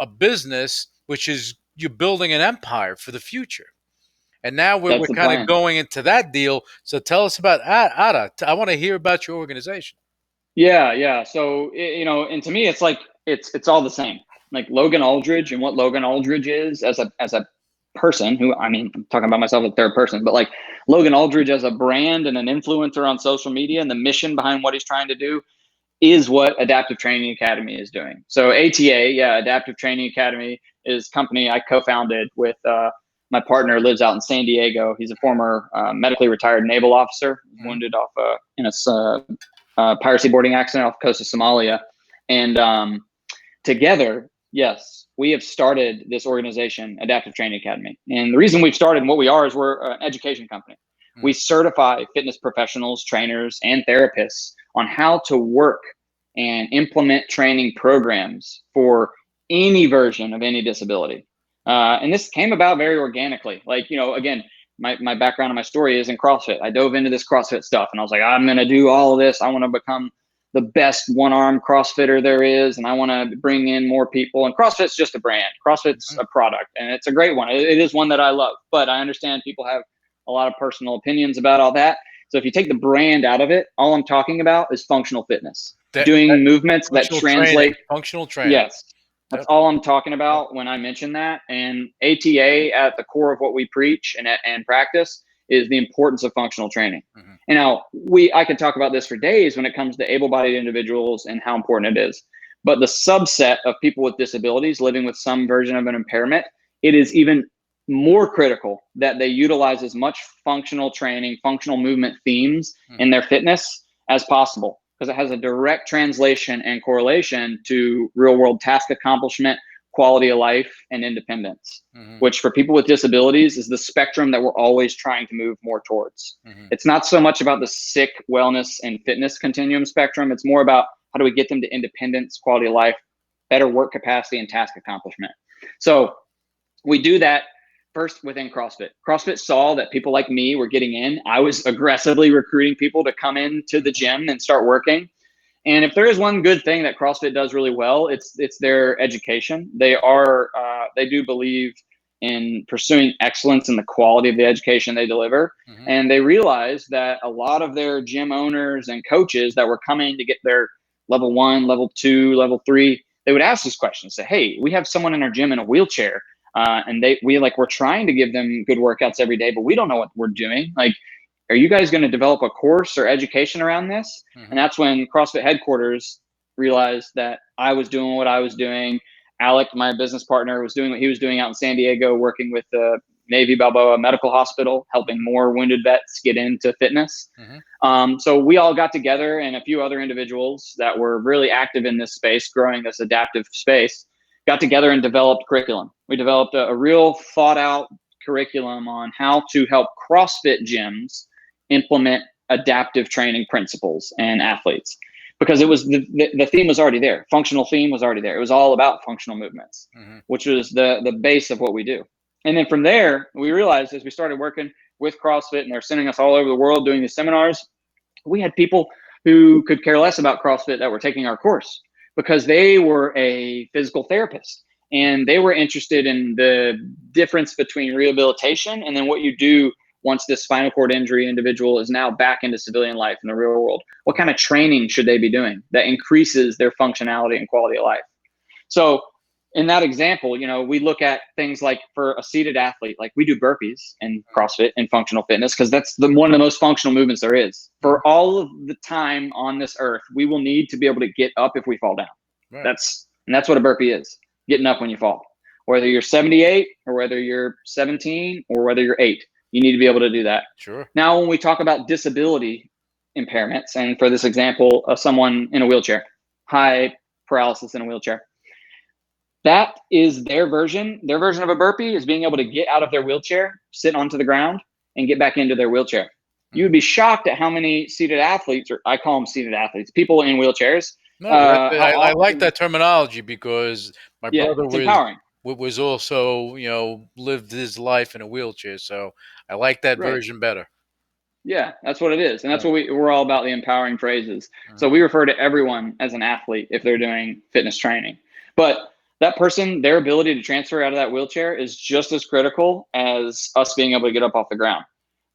a business, which is you're building an empire for the future. And now we're That's the kind of plan. going into that deal. So tell us about Ada. I want to hear about your organization. Yeah. So and to me, it's like it's all the same. Like Logan Aldridge and what Logan Aldridge is as a person who, I mean, I'm talking about myself as third person, but like Logan Aldridge as a brand and an influencer on social media and the mission behind what he's trying to do is what Adaptive Training Academy is doing. So ATA, yeah, Adaptive Training Academy is a company I co-founded with my partner, lives out in San Diego. He's a former medically retired naval officer, wounded off in a piracy boarding accident off the coast of Somalia. And together, yes, we have started this organization, Adaptive Training Academy. And the reason we've started and what we are is we're an education company. We certify fitness professionals, trainers, and therapists on how to work and implement training programs for any version of any disability. And this came about very organically. Like, again, my background and my story is in CrossFit. I dove into this CrossFit stuff and I was like, I'm going to do all of this. I want to become the best one-arm CrossFitter there is. And I want to bring in more people. And CrossFit's just a brand. CrossFit's a product and it's a great one. It is one that I love, but I understand people have a lot of personal opinions about all that. So if you take the brand out of it, all I'm talking about is functional fitness, doing movements that translate. Functional training. Yes. That's all I'm talking about when I mention that. And ATA at the core of what we preach and practice is the importance of functional training. And now I could talk about this for days when it comes to able-bodied individuals and how important it is. But the subset of people with disabilities living with some version of an impairment, it is even more critical that they utilize as much functional training, functional movement themes in their fitness as possible, because it has a direct translation and correlation to real world task accomplishment, quality of life, and independence, which for people with disabilities is the spectrum that we're always trying to move more towards. It's not so much about the sick, wellness, and fitness continuum spectrum. It's more about how do we get them to independence, quality of life, better work capacity, and task accomplishment. So we do that first within CrossFit. CrossFit saw that people like me were getting in. I was aggressively recruiting people to come into the gym and start working. And if there is one good thing that CrossFit does really well, it's their education. They do believe in pursuing excellence in the quality of the education they deliver. And they realized that a lot of their gym owners and coaches that were coming to get their level 1, level 2, level 3, they would ask these questions. Say, hey, we have someone in our gym in a wheelchair. And we're trying to give them good workouts every day, but we don't know what we're doing. Like, are you guys going to develop a course or education around this? And that's when CrossFit headquarters realized that I was doing what I was doing. Alec, my business partner, was doing what he was doing out in San Diego, working with the Navy Balboa Medical Hospital, helping more wounded vets get into fitness. So we all got together, and a few other individuals that were really active in this space, growing this adaptive space, got together and developed curriculum. We developed a real thought out curriculum on how to help CrossFit gyms implement adaptive training principles and athletes, because it was the theme was already there. Functional theme was already there. It was all about functional movements, which was the base of what we do. And then from there, we realized as we started working with CrossFit and they're sending us all over the world doing these seminars, we had people who could care less about CrossFit that were taking our course because they were a physical therapist and they were interested in the difference between rehabilitation and then what you do once this spinal cord injury individual is now back into civilian life in the real world. What kind of training should they be doing that increases their functionality and quality of life? So in that example, we look at things like for a seated athlete, like we do burpees in CrossFit and functional fitness, because that's one of the most functional movements there is. Mhm. For all of the time on this earth, we will need to be able to get up if we fall down. Right. That's what a burpee is, getting up when you fall. Whether you're 78 or whether you're 17 or whether you're 8, you need to be able to do that. Sure. Now, when we talk about disability impairments, and for this example of someone in a wheelchair, high paralysis in a wheelchair, that is their version. Their version of a burpee is being able to get out of their wheelchair, sit onto the ground, and get back into their wheelchair. You would be shocked at how many seated athletes, or I call them seated athletes, people in wheelchairs. No, How I like often? that terminology because my Yeah, brother it's empowering. was also, lived his life in a wheelchair, so I like that Right. version better. Yeah, that's what it is. And that's Right. what we're all about, the empowering phrases. So Mhm. we refer to everyone as an athlete if they're doing fitness training. But that person, their ability to transfer out of that wheelchair is just as critical as us being able to get up off the ground.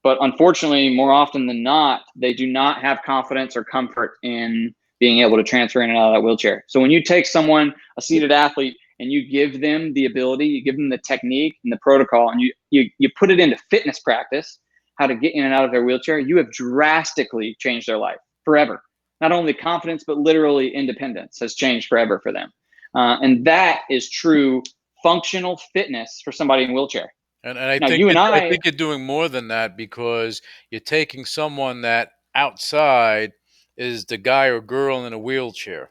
But unfortunately, more often than not, they do not have confidence or comfort in being able to transfer in and out of that wheelchair. So when you take someone, a seated athlete, and you give them the ability, you give them the technique and the protocol, and you put it into fitness practice, how to get in and out of their wheelchair, you have drastically changed their life forever. Not only confidence, but literally independence has changed forever for them. And that is true functional fitness for somebody in a wheelchair. And Now, you and I I, think you're doing more than that because you're taking someone that outside is the guy or girl in a wheelchair.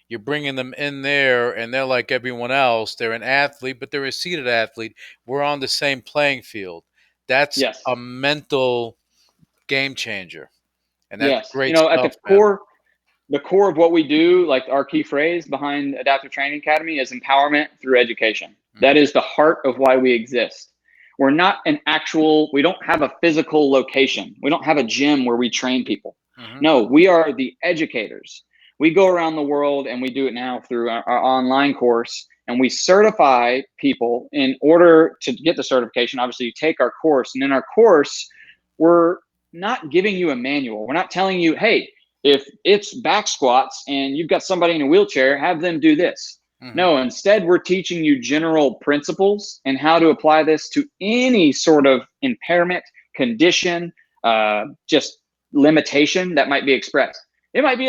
You're bringing them in there, and they're like everyone else. They're an athlete, but they're a seated athlete. We're on the same playing field. That's yes, a mental game changer, and that's yes, great at stuff, man. the core of what we do, like our key phrase behind Adaptive Training Academy, is empowerment through education. That Mhm. is the heart of why we exist. We don't have a physical location. We don't have a gym where we train people. Mhm. No, we are the educators. We go around the world, and we do it now through our online course, and we certify people. In order to get the certification, obviously you take our course, and in our course, we're not giving you a manual. We're not telling you, hey, if it's back squats and you've got somebody in a wheelchair, have them do this. Mhm. No, instead, we're teaching you general principles and how to apply this to any sort of impairment, condition, just limitation that might be expressed. It might be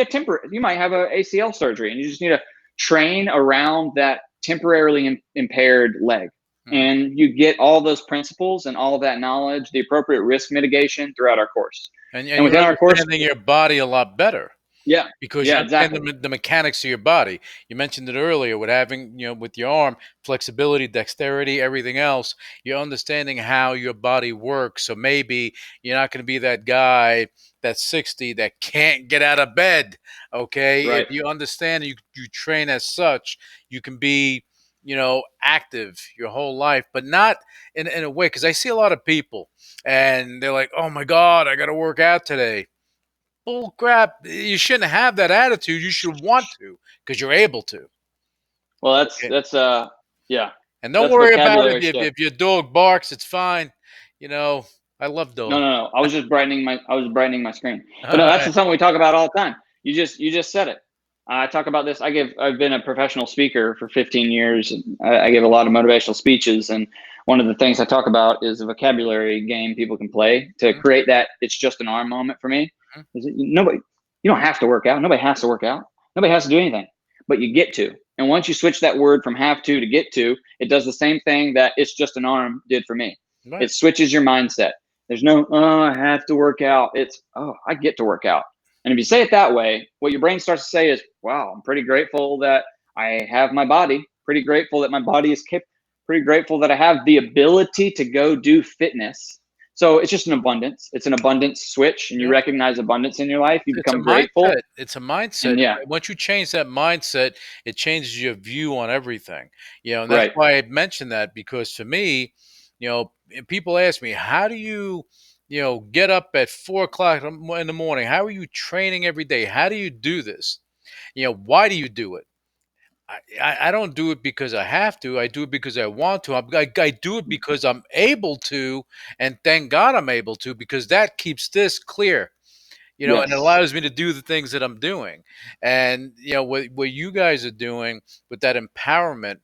you might have a ACL surgery and you just need to train around that temporarily impaired leg. Mhm. And you get all those principles and all of that knowledge, the appropriate risk mitigation throughout our course. And And you're within our course, understanding your body a lot better. yeah, Because you yeah, understand exactly. the mechanics of your body. You mentioned it earlier with having, with your arm, flexibility, dexterity, everything else. You're understanding how your body works. So maybe you're not going to be that guy that's 60 that can't get out of bed. Okay. If Right. you understand you train as such, you can be, active your whole life, but not in a way. Because I see a lot of people and they're like, oh my God, I got to work out today. Bull crap. You shouldn't have that attitude. You should want to because you're able to. Well, Okay. yeah, And don't that's worry about it vocabulary shift. if your dog barks, it's fine. You know, I love No, dogs. no, no. I was brightening my screen. But All no, that's right. something we talk about all the time. You just said it. I talk about this. I've been a professional speaker for 15 years. And I give a lot of motivational speeches, and one of the things I talk about is a vocabulary game people can play to Mhm, create that it's just an arm moment for me. mhm. Is that you don't have to work out. Nobody has to work out. Nobody has to do anything, but you get to. And once you switch that word from have to get to, it does the same thing that it's just an arm did for me. Right. It switches your mindset. There's no, oh, I have to work out. It's, oh, I get to work out. And if you say it that way, what your brain starts to say is, wow, I'm pretty grateful that I have my body, pretty grateful that my body is pretty grateful that I have the ability to go do fitness. So it's just an abundance. It's an abundance switch, and you Yeah. recognize abundance in your life. You It's a become grateful. mindset. It's a mindset. And yeah, Once you change that mindset, it changes your view on everything. And that's right. why I mentioned that because for me, people ask me, how do you, get up at 4 o'clock in the morning? How are you training every day? How do you do this? Why do you do it? I don't do it because I have to. I do it because I want to. I do it because I'm able to, and thank God I'm able to because that keeps this clear. and it Yes, allows me to do the things that I'm doing. And what you guys are doing with that empowerment,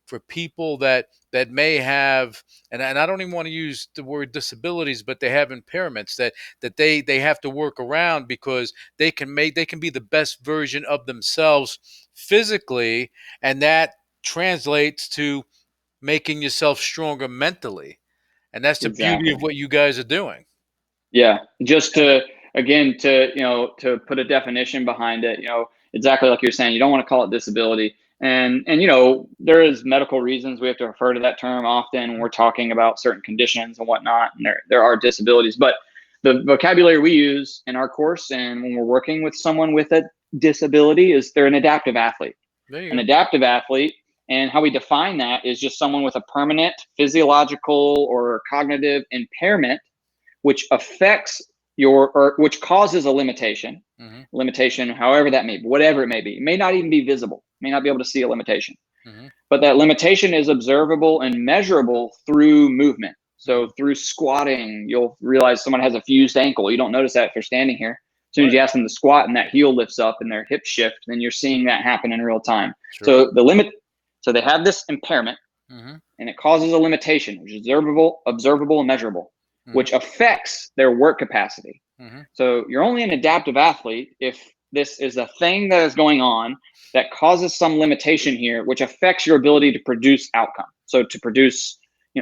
for people that may have, and I don't even want to use the word disabilities, but they have impairments that they have to work around because they can be the best version of themselves physically, and that translates to making yourself stronger mentally. And that's the beauty of exactly. what you guys are doing. Yeah, just to again to put a definition behind it, exactly like you're saying, you don't want to call it disability, and there is medical reasons we have to refer to that term often when we're talking about certain conditions and whatnot, and there are disabilities, but the vocabulary we use in our course and when we're working with someone with a disability is they're an adaptive athlete. There you An go. adaptive athlete, and how we define that is just someone with a permanent physiological or cognitive impairment which affects or which causes a Hmm. limitation, however that may be, whatever it may be. It may not even be visible, may not be able to see a limitation, Hmm. but that limitation is observable and measurable through movement. So Hmm. through squatting, you'll realize someone has a fused ankle. You don't notice that if they're standing here. As soon as Right. you ask them to squat and that heel lifts up and their hip shift, then you're seeing that happen in real time. True. So they have this impairment Hmm. and it causes a limitation, which is observable, and measurable, Hmm. which affects their work capacity. Hmm. So you're only an adaptive athlete if this is a thing that is going on that causes some limitation here, which affects your ability to produce outcome. So to produce,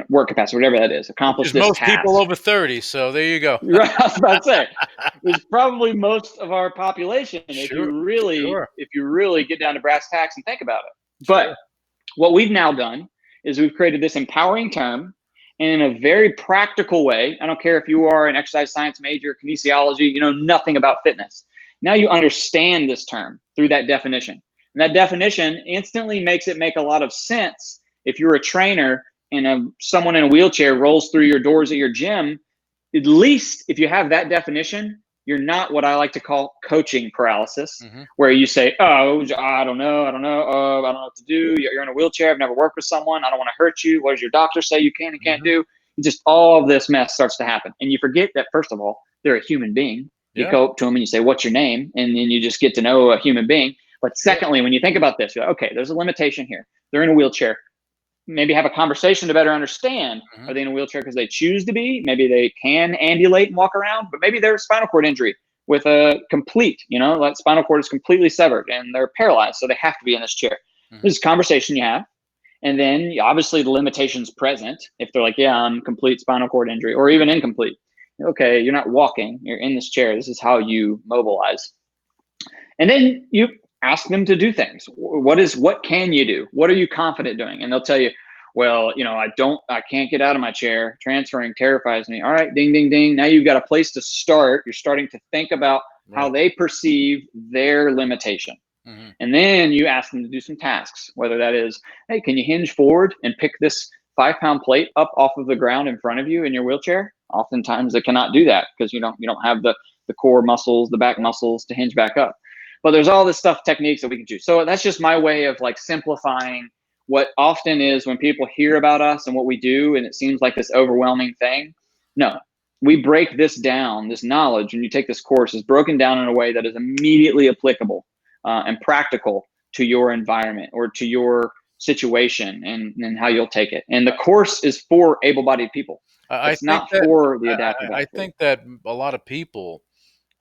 work capacity, whatever that is, Which accomplish is this most people task. over 30. So there you go. Right, I was about to say, it's probably most of our population Sure. Sure. if you really get down to brass tacks and think about it. But Sure. what we've now done is we've created this empowering term in a very practical way. I don't care if you are an exercise science major, kinesiology, you know nothing about fitness. Now you understand this term through that definition. And that definition instantly makes it make a lot of sense if you're a trainer and someone in a wheelchair rolls through your doors at your gym. At least if you have that definition, you're not what I like to call coaching paralysis, Hmm. where you say, "Oh, I don't know, I don't know what to do. You're in a wheelchair. I've never worked with someone. I don't want to hurt you. What does your doctor say you can and can't Hmm. do?" Just all of this mess starts to happen, and you forget that first of all, they're a human being. You Yeah. go up to them and you say, "What's your name?" And then you just get to know a human being. But Yeah. secondly, when you think about this, you're like, okay, there's a limitation here. They're in a wheelchair. Maybe have a conversation to better understand. Hmm. Are they in a wheelchair because they choose to be? Maybe they can ambulate and walk around, but maybe they're a spinal cord injury with a complete, that spinal cord is completely severed and they're paralyzed, so they have to be in this chair. Hmm. This is a conversation you have. And then obviously the limitations present. If they're like, yeah, I'm complete spinal cord injury or even incomplete. Okay, you're not walking, you're in this chair. This is how you mobilize. And then you ask them to do things. What can you do? What are you confident doing? And they'll tell you, well, I can't get out of my chair. Transferring terrifies me. All right, ding, ding, ding. Now you've got a place to start. You're starting to think about how Right. they perceive their limitation. Hmm. And then you ask them to do some tasks, whether that is, hey, can you hinge forward and pick this 5 pound plate up off of the ground in front of you in your wheelchair? Oftentimes they cannot do that because you don't have the core muscles, the back Right. muscles to hinge back up. But there's all this stuff, techniques that we can do. So that's just my way of like simplifying what often is when people hear about us and what we do, and it seems like this overwhelming thing. No, we break this down. This knowledge, when you take this course, is broken down in a way that is immediately applicable and practical to your environment or to your situation and how you'll take it. And the course is for able-bodied people. I It's think not that for the adaptive I athlete. think that a lot of people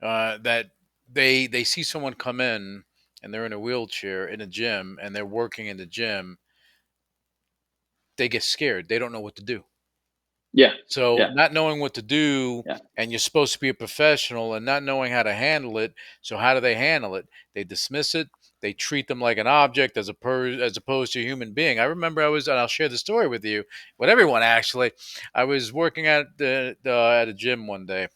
that they see someone come in and they're in a wheelchair in a gym and they're working in the gym, they get scared. They don't know what to do. Yeah, So yeah, not knowing what to do, yeah. and you're supposed to be a professional and not knowing how to handle it. So how do they handle it? They dismiss it. They treat them like an object as opposed to a human being. I remember and I'll share the story with you, with everyone actually. I was working at a gym one day,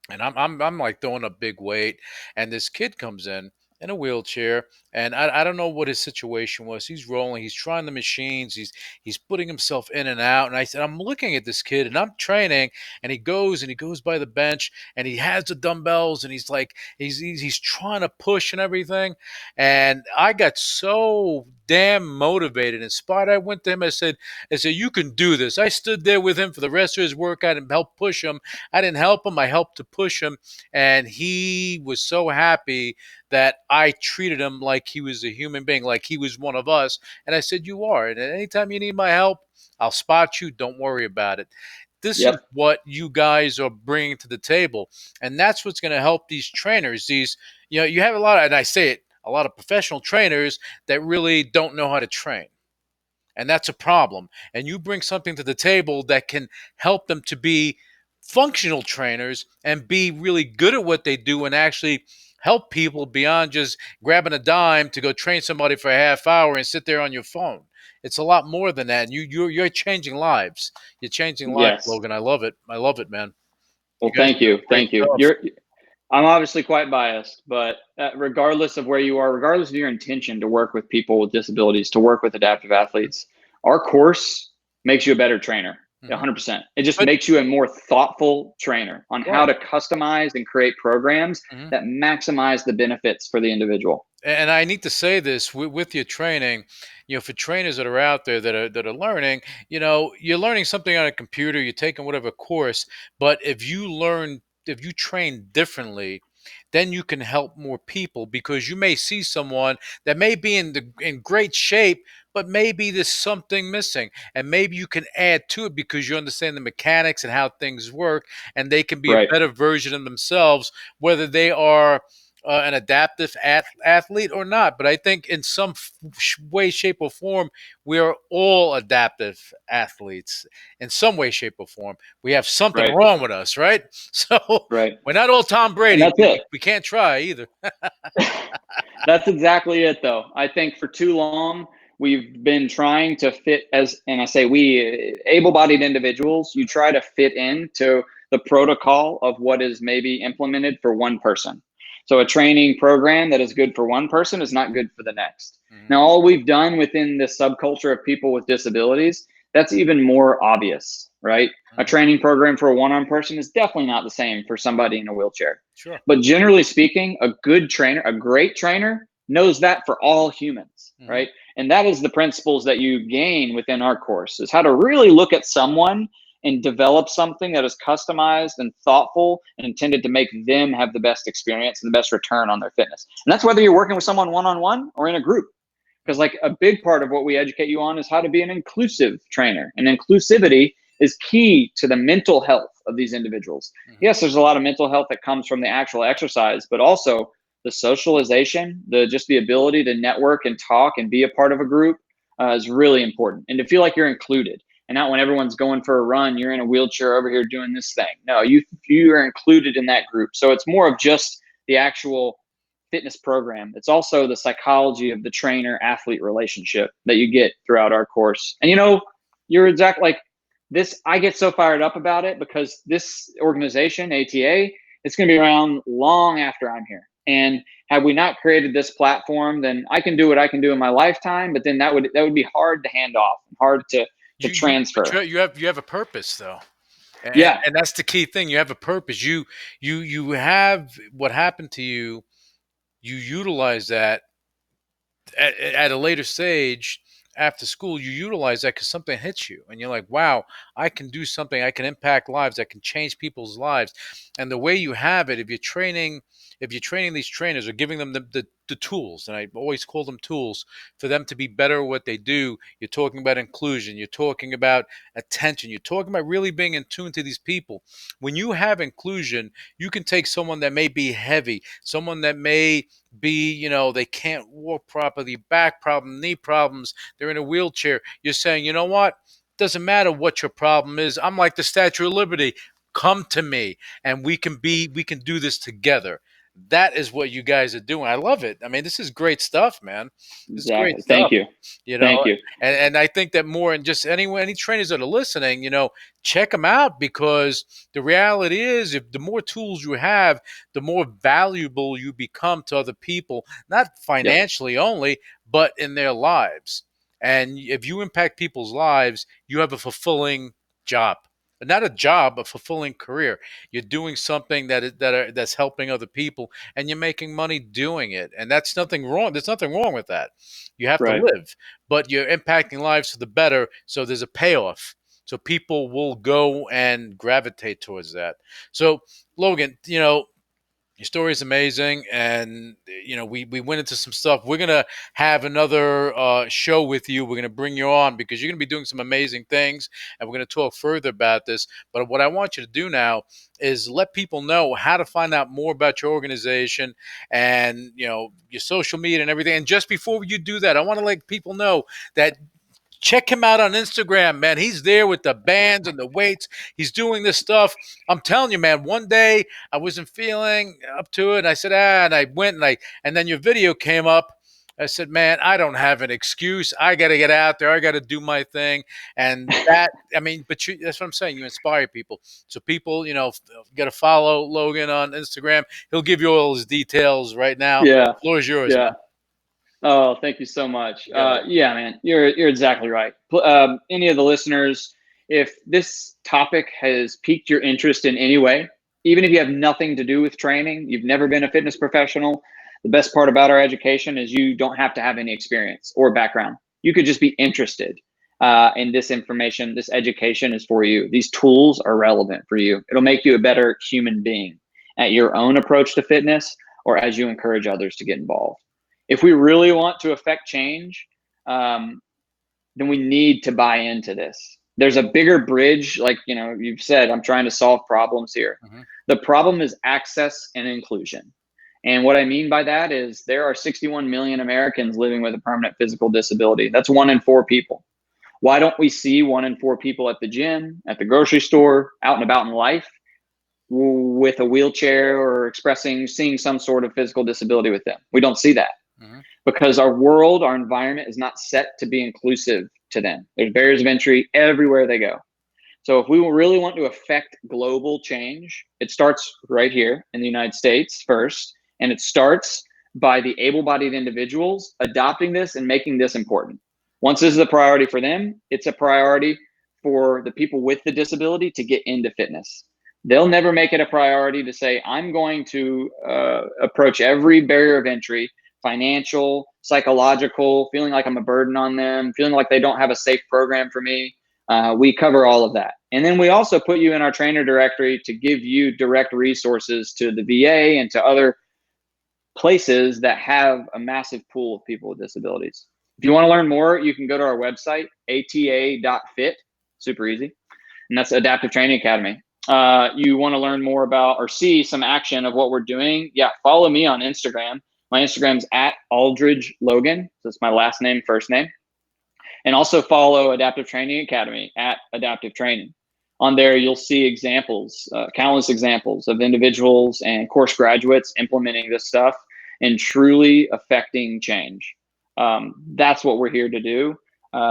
and I'm like throwing a big weight, and this kid comes in a wheelchair, And I don't know what his situation was. He's rolling, he's trying the machines, he's putting himself in and out. And I said, I'm looking at this kid and I'm training, and he goes by the bench and he has the dumbbells and he's like he's trying to push and everything. And I got so damn motivated, inspired. I went to him. I said, you can do this. I stood there with him for the rest of his workout and helped push him. I didn't help him. I helped to push him. And he was so happy that I treated him like he was a human being, like he was one of us. And I said, you are. And anytime you need my help, I'll spot you. Don't worry about it. This is Yep. what you guys are bringing to the table. And that's what's going to help these trainers. You have a lot of, and I say it, a lot of professional trainers that really don't know how to train. And that's a problem. And you bring something to the table that can help them to be functional trainers and be really good at what they do and actually help people beyond just grabbing a dime to go train somebody for a half hour and sit there on your phone. It's a lot more than that. And you're changing lives. You're changing lives, Yes. Logan. I love it. I love it, man. You Well, guys thank are doing you. great Thank you. stuff. I'm obviously quite biased, but regardless of where you are, regardless of your intention to work with people with disabilities, to work with adaptive athletes, our course makes you a better trainer. Hmm. 100%. It just But makes you a more thoughtful trainer on how right. to customize and create programs Mhm. that maximize the benefits for the individual. And I need to say this with your training, for trainers that are out there that are learning, you're learning something on a computer, you're taking whatever course, but if you train differently, then you can help more people because you may see someone that may be in great shape, but maybe there's something missing, and maybe you can add to it because you understand the mechanics and how things work, and they can be a Right. better version of themselves, whether they are an adaptive athlete or not. But I think in some way, shape, or form, we are all adaptive athletes in some way, shape, or form. We have something Right. wrong with us, right? So Right. we're not all Tom And Brady. that's it. We can't try either. That's exactly it, though. I think for too long, we've been trying to fit and I say we, able bodied individuals, you try to fit into the protocol of what is maybe implemented for one person. So a training program that is good for one person is not good for the next. Mhm. Now, all we've done within this subculture of people with disabilities, that's even more obvious, right? A Mhm. training program for a one on person is definitely not the same for somebody in a wheelchair. Sure. But generally speaking, a good trainer, a great trainer, knows that for all humans, Mhm. right? And that is the principles that you gain within our course is how to really look at someone and develop something that is customized and thoughtful and intended to make them have the best experience and the best return on their fitness. And that's whether you're working with someone one on one or in a group. Because, like, a big part of what we educate you on is how to be an inclusive trainer. And inclusivity is key to the mental health of these individuals. Mhm. Yes, there's a lot of mental health that comes from the actual exercise, but also the socialization, the ability to network and talk and be a part of a group is really important. And to feel like you're included, and not when everyone's going for a run, you're in a wheelchair over here doing this thing. No, you are included in that group. So it's more of just the actual fitness program. It's also the psychology of the trainer athlete relationship that you get throughout our course. And you're exactly like this. I get so fired up about it because this organization, ATA, it's going to be around long after I'm here. And had we not created this platform, then I can do what I can do in my lifetime, but then that would be hard to hand off, hard to But transfer. you have a purpose though. Yeah. And that's the key thing. You have a purpose. You have what happened to you. You utilize that at a later stage after school. You utilize that because something hits you and you're like, wow, I can do something. I can impact lives. I can change people's lives. And the way you have it, if you're training these trainers or giving them the tools, and I always call them tools, for them to be better at what they do. You're talking about inclusion, you're talking about attention, you're talking about really being in tune to these people. When you have inclusion, you can take someone that may be heavy, someone that may be, they can't walk properly, back problem, knee problems, they're in a wheelchair. You're saying, you know what? Doesn't matter what your problem is. I'm like the Statue of Liberty. Come to me and we can do this together. That is what you guys are doing. I love it. I mean, this is great stuff, man. This is great Exactly. Thank stuff. you. You know, Thank you. and I think that more, and just any trainers that are listening, check them out, because the reality is, if the more tools you have, the more valuable you become to other people, not Yep. financially only, but in their lives. And if you impact people's lives, you have a fulfilling job. Not a job, a fulfilling career. You're doing something that's helping other people, and you're making money doing it. And that's nothing wrong. There's nothing wrong with that. You have to Right. live, but you're impacting lives for the better. So there's a payoff. So people will go and gravitate towards that. So Logan, your story is amazing, and we went into some stuff. We're gonna have another show with you. We're gonna bring you on, because you're gonna be doing some amazing things, and we're gonna talk further about this. But what I want you to do now is let people know how to find out more about your organization, and your social media and everything. And just before you do that, I want to let people know that check him out on Instagram, man. He's there with the bands and the weights. He's doing this stuff. I'm telling you, man. One day I wasn't feeling up to it. And I said, and I went, and then your video came up. I said, man, I don't have an excuse. I got to get out there. I got to do my thing. And that, I mean, that's what I'm saying. You inspire people. So people, got to follow Logan on Instagram. He'll give you all his details right now. Yeah. Floor is yours, Yeah. man. Oh, thank you so much. You got it. Yeah, man, you're exactly right. Any of the listeners, if this topic has piqued your interest in any way, even if you have nothing to do with training, you've never been a fitness professional, the best part about our education is you don't have to have any experience or background. You could just be interested in this information. This education is for you. These tools are relevant for you. It'll make you a better human being at your own approach to fitness, or as you encourage others to get involved. If we really want to affect change, then we need to buy into this. There's a bigger bridge, like you've said, I'm trying to solve problems here. Hmm. The problem is access and inclusion. And what I mean by that is there are 61 million Americans living with a permanent physical disability. That's 1 in 4 people. Why don't we see 1 in 4 people at the gym, at the grocery store, out and about in life with a wheelchair or seeing some sort of physical disability with them? We don't see that Hmm. because our world, our environment is not set to be inclusive to them. There's barriers of entry everywhere they go. So if we really want to affect global change, it starts right here in the United States first, and it starts by the able-bodied individuals adopting this and making this important. Once this is a priority for them, it's a priority for the people with the disability to get into fitness. They'll never make it a priority to say, I'm going to approach every barrier of entry, financial, psychological, feeling like I'm a burden on them, feeling like they don't have a safe program for me. We cover all of that. And then we also put you in our trainer directory to give you direct resources to the VA and to other places that have a massive pool of people with disabilities. If you want to learn more, you can go to our website, ata.fit, super easy. And that's Adaptive Training Academy. You want to learn more about or see some action of what we're doing, yeah, follow me on Instagram. My Instagram's at Aldridge Logan. So it's my last name, first name. And also follow Adaptive Training Academy at Adaptive Training. On there, you'll see examples, countless examples of individuals and course graduates implementing this stuff and truly affecting change. That's what we're here to do.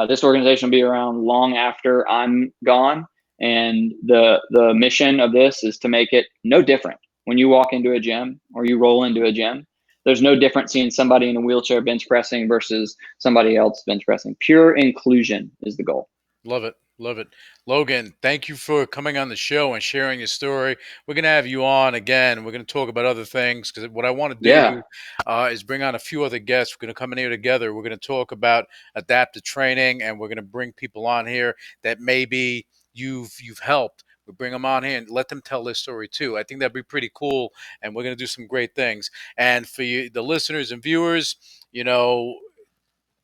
This organization will be around long after I'm gone. And the mission of this is to make it no different. When you walk into a gym or you roll into a gym, there's no difference seeing somebody in a wheelchair bench pressing versus somebody else bench pressing. Pure inclusion is the goal. Love it. Love it. Logan, thank you for coming on the show and sharing your story. We're going to have you on again. We're going to talk about other things, because what I want to Yeah. do is bring on a few other guests. We're going to come in here together. We're going to talk about adaptive training, and we're going to bring people on here that maybe you've helped. We bring them on here and let them tell their story too. I think that'd be pretty cool, and we're going to do some great things. And for you, the listeners and viewers,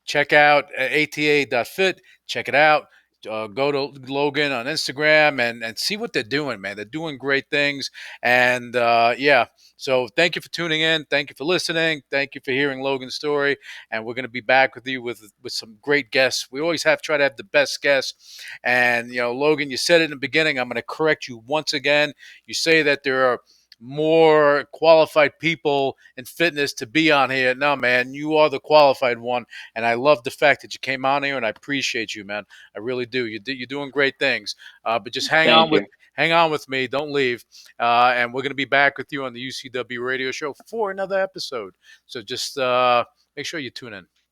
check out ata.fit. Check it out. Go to Logan on Instagram and see what they're doing, man. They're doing great things. And yeah, so thank you for tuning in. Thank you for listening. Thank you for hearing Logan's story. And we're going to be back with you with some great guests. We always try to have the best guests. And, Logan, you said it in the beginning. I'm going to correct you once again. You say that there are more qualified people in fitness to be on here. No, man, you are the qualified one, and I love the fact that you came on here, and I appreciate you, man. I really do. You're doing great things. But just Thank you. hang on with me. Don't leave. And we're going to be back with you on the UCW Radio Show for another episode. So just make sure you tune in.